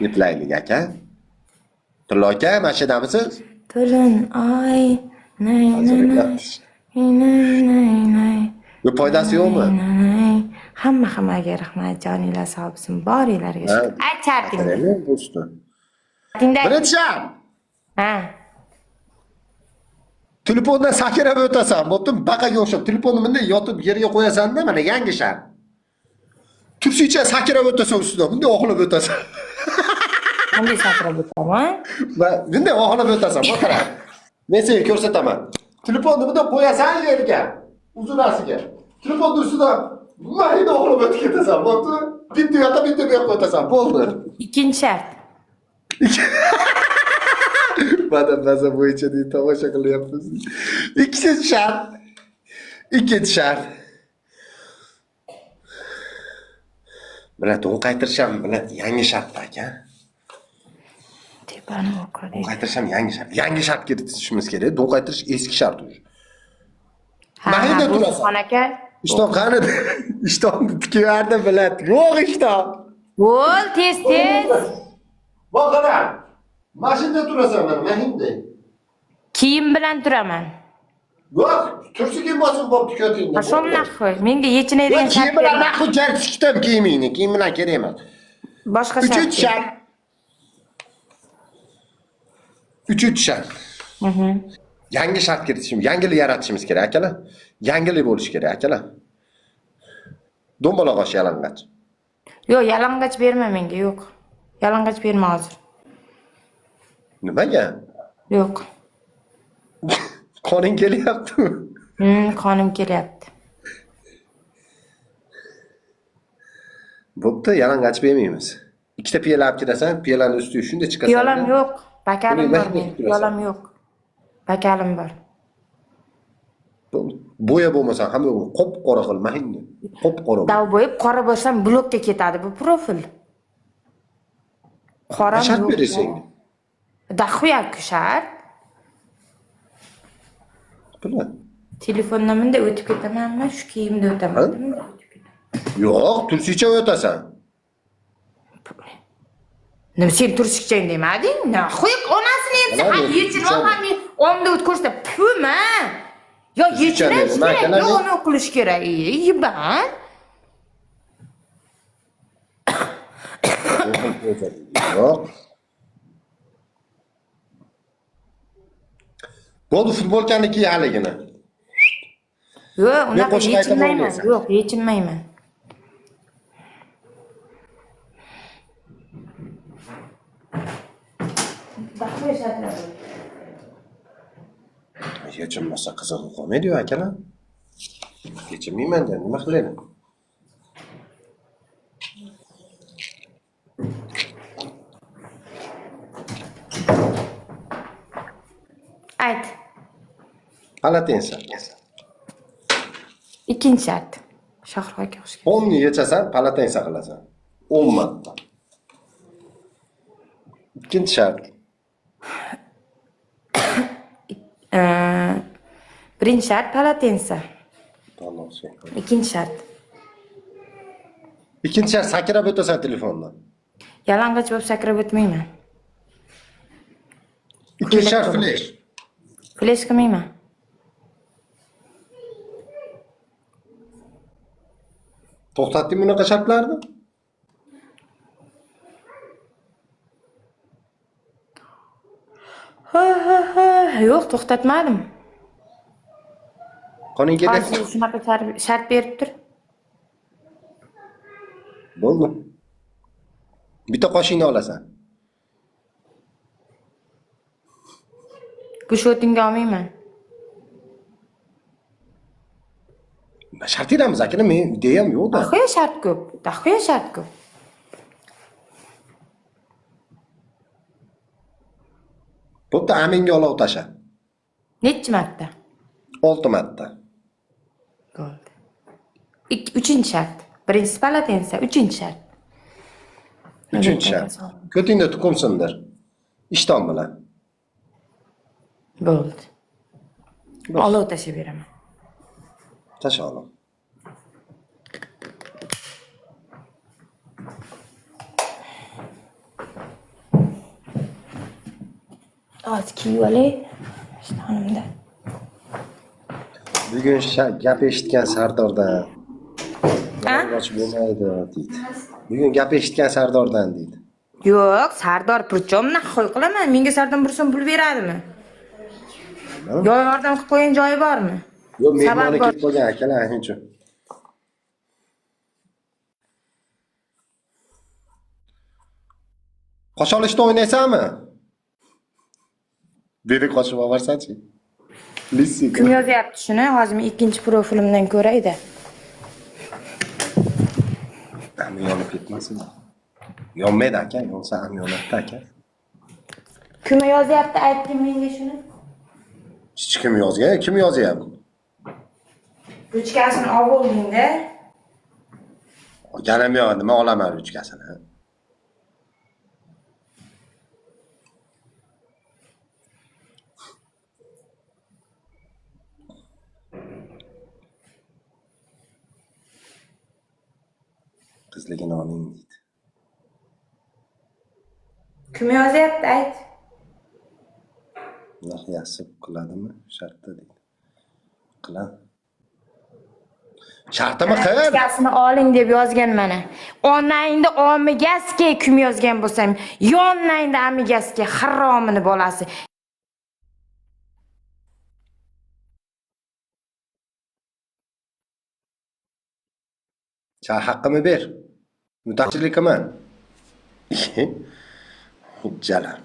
Eplaylik aka. Tilla aka, mashinamisiz? To'lin ay nay nay nay nay nay. Bu foydasi yo'qmi? Hammaga rahmat, joninglar sog' bo'lsin, boringlarga shukur. Aytarding. Do'stim. Tingday. Birinchidan, Ha. telefondan sakrab o'tasan, bo'pti, baqaga o'xshab telefonni bunday yotib yerga qo'yasan-da, mana yangi shart. Tursicha sakrab o'tasan ustidan, bunday oxlab o'tasan. Qanday sakrab o'taman? Va bunday oxlab o'tasan, bo'tara. Men senga ko'rsataman. Telefonni bunday qo'yasan yerga, uzunasiga. Telefonni ustidan mayda oxlab o'tib ketasan, bo'pti? Bitta yoqqa bitta bu yoqqa o'tasan, bo'ldi. Ikkinchi shart. Baza bo'yicha deb tomosha qilyapmiz. Ikkinchi shart. Ikkinchi shart. Mana to'n qaytirisham, mana yangi shart aka. Tepani o'qidi. To'n qaytirisham yangi shart. Yangi shart kiritishimiz kerak. To'n qaytirish eski shart o'zi. Mayda turasan. Xon aka. Ishton qani? Ishtonni tikvardi biladi. Yo'q ishton. Bo'l, tez. Boqara. Mashinada turasan mana, mahimda. Kiyim bilan turaman. Yo'q, tursi kim bo'lsin bo'pti ko'tingda. Qashom naqo'y. Menga yechinaydigan shart. Kiyim bilan naqu jar tikdim kiyimingni. Kiyim bilan kerak emas. Boshqa shart. Uchinchi shart. Uchinchi shart. Yangi shart kiritishimiz, yangilik yaratishimiz kerak akalar. Yangilik bo'lishi kerak akalar. Do'mbalog'och yalang'och. Yo'q, yalang'och berma menga, yo'q. Yalang'och berma hozir. Nimaga? Yo'q. Qoning kelyaptimi? Qonim kelyapti. Bo'pti, yalang'och bermaymiz. Ikkita piyola olib kirasan, piyolani ustiga shunday chiqasan. Piyolam yo'q. Bakalim bor men. Piyolam yo'q. Bakalim bor. Bo'ya bo'lmasa ham yo'q. Qop-qora qil, mahingni. Qop-qora. Dav bo'yib qora bo'lsam blokka ketadi bu profil. Qora shart berasan. Daxuyak shart. Bula. Telefondan menda o'tib ketamanmi? Shu kiyimda o'taman. Yo'q, tursicha o'tasan. Nima sen tursichang demading? Naxuy onasini etsa ham yechirolmay omda o'tkazsa puma. Yo yechirish kerak, yo uni qilish kerak. Yiban. Yo'q. Bo'ldi futbolkani kiy haligini. Yo'q, unaqa yechinmayman. Yo'q, yechinmayman. Yechinmasa qizig'i qolmaydi-ku akalar. Yechinmayman-da, nima qilayman? Ayt. Palatensa. Ikkinchi shart. Shohrux aka xush kelibsiz. 10 ni yechasan, palatensa qilasan. 10 marta. Ikkinchi shart. Birinchi shart palatensa. Ikkinchi shart. Ikkinchi shart sakrab o'tasan telefondan. Yalang'och bo'lib sakrab o'tmayman. Ikkinchi shart flash. Flash qilmayman. To'xtatdingmi unaqa shartlarni? Ha, yo'q, to'xtatmadim. Qoning kerak. Hozir shunaqa shart berib tur. Bo'ldi. Bitta qoshingni olasan. Bu shotingga olmayman. Shart beramiz akalar, men deyam yo'q-da. Daxuya shart ko'p. Daxuya shart ko'p. Bo'pti, aminga olov tasha. Nechi marta? 6 marta. Bo'ldi. Uchinchi shart. Birinchisi palatensa, uchinchi shart. Uchinchi shart. Ko'tingda tuqumsindir. Ishton bilan. Bo'ldi. Olov tashlab beraman. Tasha olov. Hozir kiyib olay. Shtanimda. Bugun gap eshitgan Sardordan. Ha? Ochib bo'lmaydi deydi. Bugun gap eshitgan Sardordan deydi. Yo'q, Sardor Purchom nahoy qilaman. Menga Sardor Purchom pul beradimi? Yo yordam qilib qo'ygan joyi bormi? Yo'q, mehmoni kelib qolgan akalar shuning uchun. Qo'sh olishda o'ynaysanmi? Dedi qo'shib olvarsan-chi. Lissi. Kim yozyapti shuni? Hozir men ikkinchi profilimdan ko'ray-da. Ham yonib ketmasin. Yonmaydi aka, yonsa ham yonadi aka. Kim yozyapti? Aytdim menga shuni. Hech kim yozgan, kim yozyapti? Ruchkasini olib olding-da. Olganim yo'q, nima olaman ruchkasini? Qizligini oling deydi. Kim yozyapti? Ayt. Yaxshisi qiladimi? Shartda deydi. Qilan. Shartimi qil? Ruchkasini oling deb yozgan mana. Onangda omigaske kim yozgan bo'lsam, yonangda amigaske haromini bolasi. Cha haqqimi ber. Mutaxassislik qilman. Jalan.